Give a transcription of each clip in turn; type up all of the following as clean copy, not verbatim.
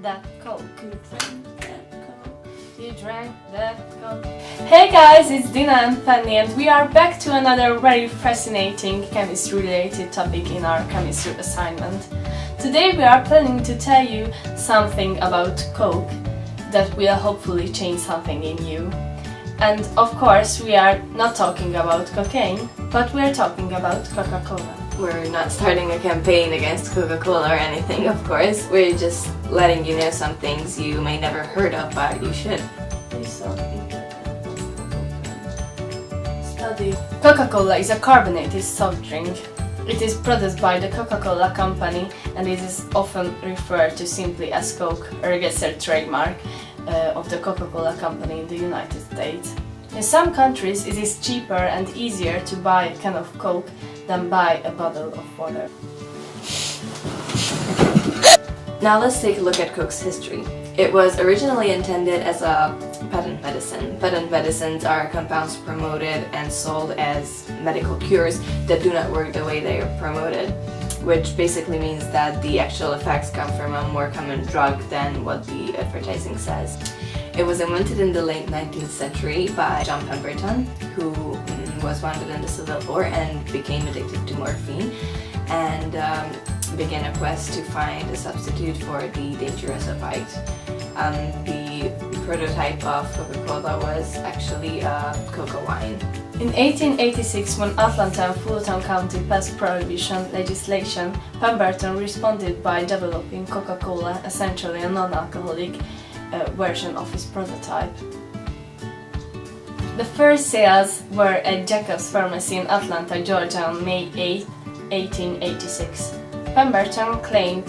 that Coke. You drank that Coke. You drank that Coke. Hey guys, it's Dina and Penny, and we are back to another very fascinating chemistry-related topic in our chemistry assignment. Today we are planning to tell you something about Coke that will hopefully change something in you. And of course, we are not talking about cocaine, but we are talking about Coca-Cola. We're not starting a campaign against Coca-Cola or anything, of course. We're just letting you know some things you may never heard of, but you should. Study. Coca-Cola is a carbonated soft drink. It is produced by the Coca-Cola company and it is often referred to simply as Coke, a registered trademark of the Coca-Cola company in the United States. In some countries it is cheaper and easier to buy a can of Coke than buy a bottle of water. Now let's take a look at Coke's history. It was originally intended as a patent medicine. Patent medicines are compounds promoted and sold as medical cures that do not work the way they are promoted, which basically means that the actual effects come from a more common drug than what the advertising says. It was invented in the late 19th century by John Pemberton, who was wounded in the Civil War and became addicted to morphine, and began a quest to find a substitute for the dangerous opioid. The prototype of Coca-Cola was actually cocoa wine. In 1886, when Atlanta and Fulton County passed prohibition legislation, Pemberton responded by developing Coca-Cola, essentially a non-alcoholic version of his prototype. The first sales were at Jacobs Pharmacy in Atlanta, Georgia on May 8, 1886. Pemberton claimed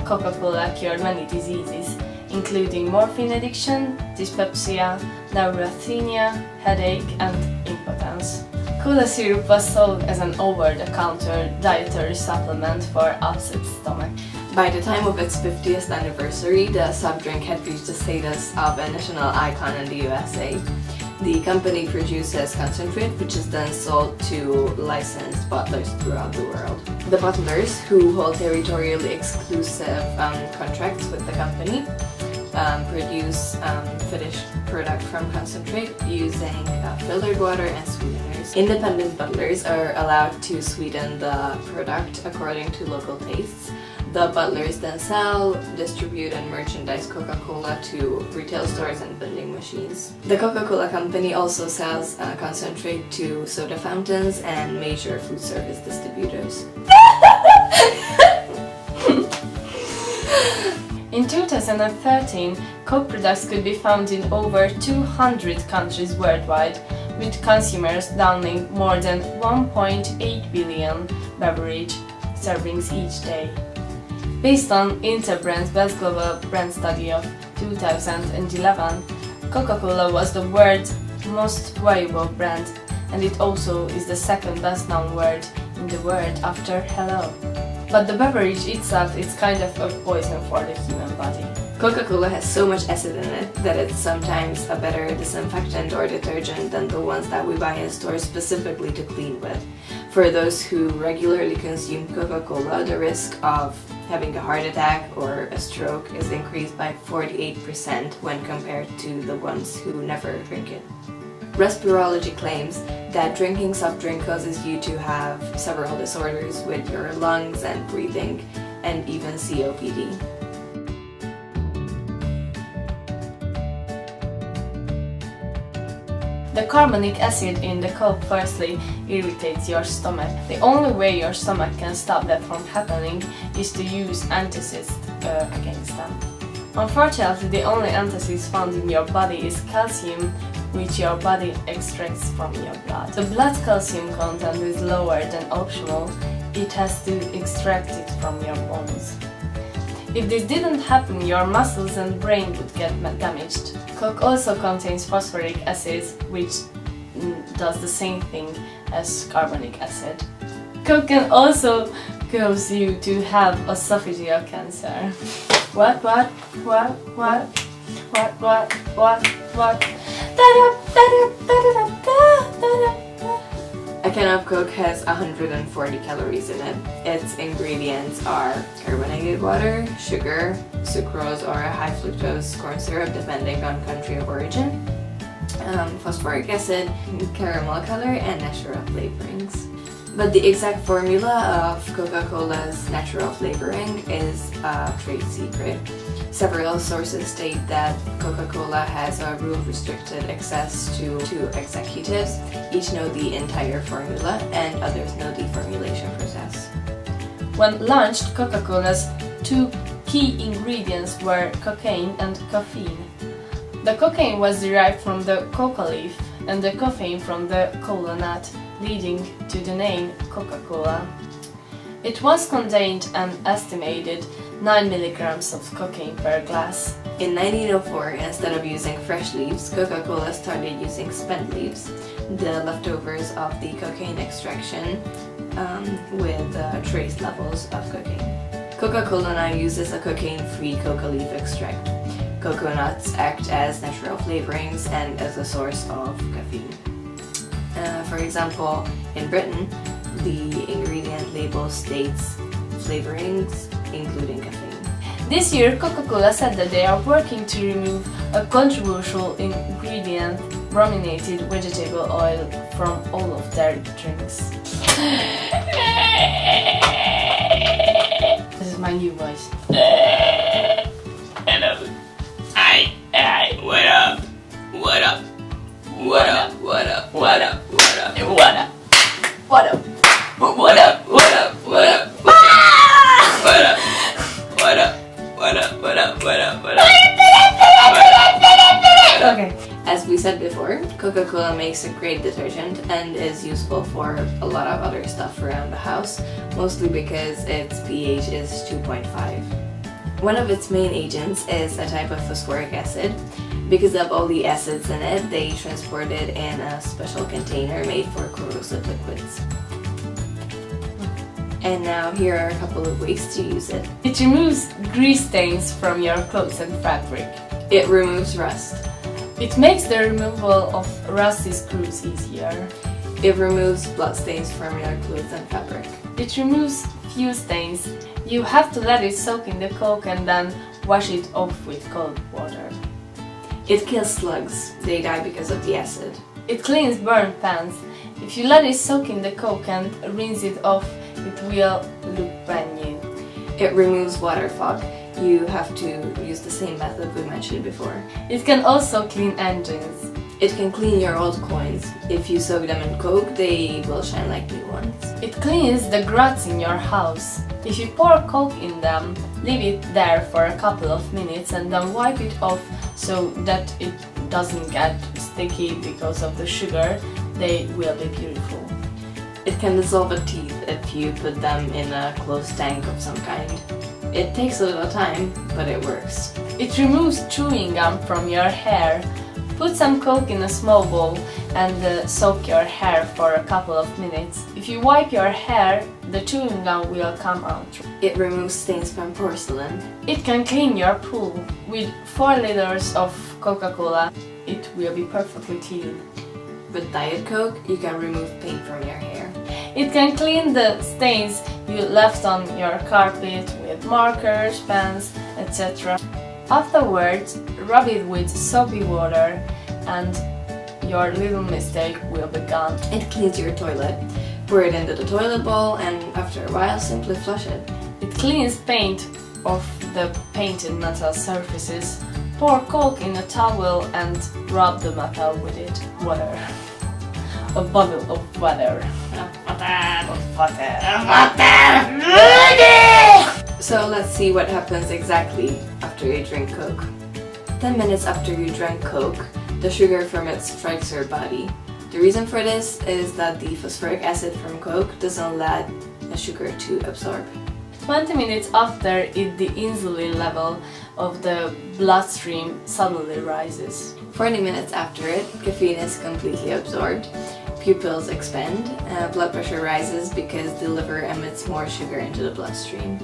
Coca-Cola cured many diseases, including morphine addiction, dyspepsia, neurasthenia, headache, and impotence. Cola syrup was sold as an over-the-counter dietary supplement for upset stomach. By the time of its 50th anniversary, the soft drink had reached the status of a national icon in the USA. The company produces concentrate, which is then sold to licensed bottlers throughout the world. The bottlers, who hold territorially exclusive contracts with the company, produce finished product from concentrate using filtered water and sweeteners. Independent bottlers are allowed to sweeten the product according to local tastes. The bottlers then sell, distribute, and merchandise Coca-Cola to retail stores and vending machines. The Coca-Cola company also sells concentrate to soda fountains and major food service distributors. In 2013, Coke products could be found in over 200 countries worldwide, with consumers downing more than 1.8 billion beverage servings each day. Based on Interbrand's Best Global Brand Study of 2011, Coca-Cola was the world's most valuable brand, and it also is the second best known word in the world after hello. But the beverage itself is kind of a poison for the human body. Coca-Cola has so much acid in it that it's sometimes a better disinfectant or detergent than the ones that we buy in stores specifically to clean with. For those who regularly consume Coca-Cola, the risk of having a heart attack or a stroke is increased by 48% when compared to the ones who never drink it. Respirology claims that drinking soft drink causes you to have several disorders with your lungs and breathing, and even COPD. The carbonic acid in the Coke firstly irritates your stomach. The only way your stomach can stop that from happening is to use antacids against them. Unfortunately, the only antacids found in your body is calcium, which your body extracts from your blood. The blood calcium content is lower than optimal. It has to extract it from your bones. If this didn't happen, your muscles and brain would get damaged. Coke also contains phosphoric acid, which does the same thing as carbonic acid. Coke can also cause you to have esophageal cancer. What? can of Coke has 140 calories in it. Its ingredients are carbonated water, sugar, sucrose or high fructose corn syrup depending on country of origin, phosphoric acid, caramel color, and natural flavorings. But the exact formula of Coca-Cola's natural flavoring is a trade secret. Several sources state that Coca-Cola has a rule-restricted access to executives. Each know the entire formula and others know the formulation process. When launched, Coca-Cola's two key ingredients were cocaine and caffeine. The cocaine was derived from the coca leaf and the caffeine from the cola nut, leading to the name Coca-Cola. It once contained an estimated 9 milligrams of cocaine per glass. In 1904, instead of using fresh leaves, Coca-Cola started using spent leaves, the leftovers of the cocaine extraction with trace levels of cocaine. Coca-Cola now uses a cocaine-free coca leaf extract. Coconuts act as natural flavorings and as a source of caffeine. For example, in Britain, the ingredient label states flavorings including caffeine. This year, Coca-Cola said that they are working to remove a controversial ingredient, brominated vegetable oil, from all of their drinks. This is my new voice. Hello. Hi. What up? What up? What up? What up? What up? What up? What up? What up? What up? What up? What up? What up? What up? What up? What up? What up? What up? Okay. As we said before, Coca-Cola makes a great detergent and is useful for a lot of other stuff around the house, mostly because its pH is 2.5. One of its main agents is a type of phosphoric acid. Because of all the acids in it, they transport it in a special container made for corrosive liquids. And now here are a couple of ways to use it. It removes grease stains from your clothes and fabric. It removes rust. It makes the removal of rusty screws easier. It removes blood stains from your clothes and fabric. It removes few stains. You have to let it soak in the Coke and then wash it off with cold water. It kills slugs. They die because of the acid. It cleans burnt pans. If you let it soak in the Coke and rinse it off, it will look brand new. It removes water fog. You have to use the same method we mentioned before. It can also clean engines. It can clean your old coins. If you soak them in Coke, they will shine like new ones. It cleans the grots in your house. If you pour Coke in them, leave it there for a couple of minutes and then wipe it off so that it doesn't get sticky because of the sugar. They will be beautiful. It can dissolve a teeth if you put them in a closed tank of some kind. It takes a little time, but it works. It removes chewing gum from your hair. Put some Coke in a small bowl and soak your hair for a couple of minutes. If you wipe your hair, the chewing gum will come out. It removes stains from porcelain. It can clean your pool. With 4 liters of Coca-Cola, it will be perfectly clean. With Diet Coke, you can remove paint from your hair. It can clean the stains you left on your carpet with markers, pens, etc. Afterwards, rub it with soapy water and your little mistake will be gone. It cleans your toilet. Pour it into the toilet bowl and after a while simply flush it. It cleans paint off the painted metal surfaces. Pour Coke in a towel and rub the metal with it. Water. A bottle of water. So let's see what happens exactly after you drink Coke. 10 minutes after you drank Coke, the sugar from it strikes your body. The reason for this is that the phosphoric acid from Coke doesn't let the sugar to absorb. 20 minutes after it, the insulin level of the bloodstream suddenly rises. 40 minutes after it, caffeine is completely absorbed. Pupils expand, blood pressure rises because the liver emits more sugar into the bloodstream.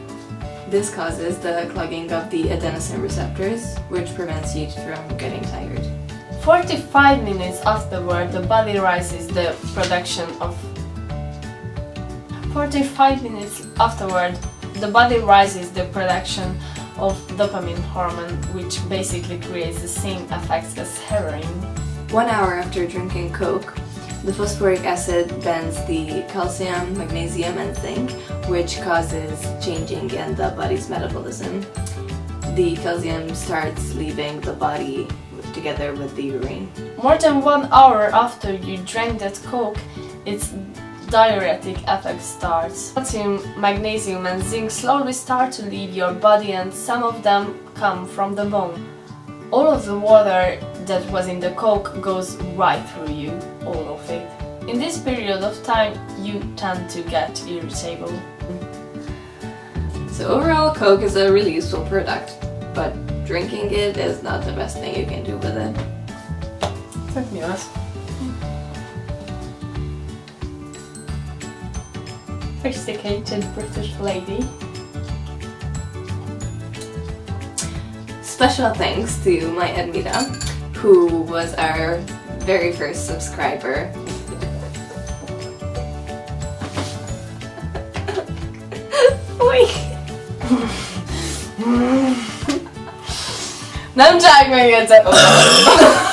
This causes the clogging of the adenosine receptors, which prevents you from getting tired. 45 minutes afterward, the body rises the production of 45 minutes afterward, the body rises the production of dopamine hormone, which basically creates the same effects as heroin. 1 hour after drinking Coke, the phosphoric acid bends the calcium, magnesium, and zinc, which causes changing in the body's metabolism. The calcium starts leaving the body together with the urine. More than 1 hour after you drank that Coke, its diuretic effect starts. Calcium, magnesium, and zinc slowly start to leave your body, and some of them come from the bone. All of the water that was in the Coke goes right through you, all of it. In this period of time, you tend to get irritable. So overall, Coke is a really useful product, but drinking it is not the best thing you can do with it. Tak miłe. Sophisticated British lady. Special thanks to my Admira, who was our very first subscriber. Nem csak még egyszer.